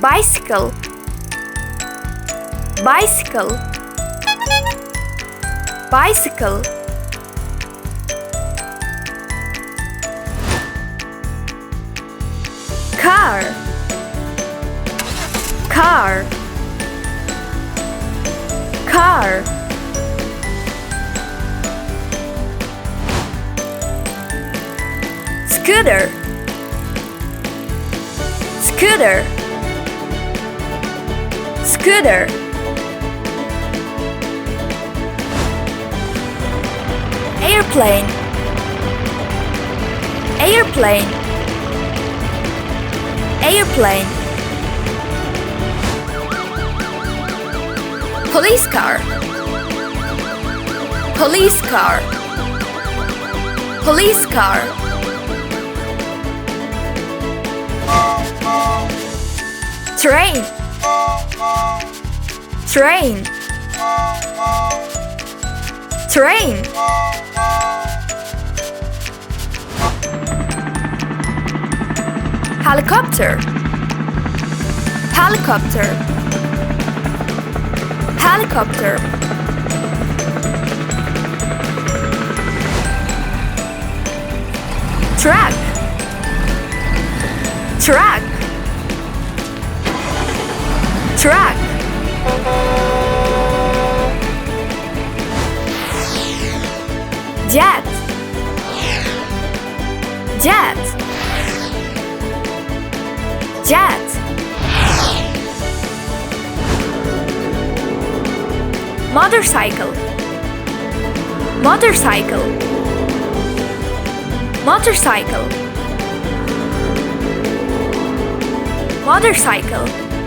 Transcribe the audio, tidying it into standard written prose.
bicycle, bicycle, bicycle. Car, car, car. Scooter, scooter, scooter. Airplane, airplane, airplane. Police car, police car, police car. Train, train, train. Helicopter, helicopter, helicopter. Truck, truck, truck. Jet, jet, jet. Motorcycle, motorcycle, motorcycle, motorcycle.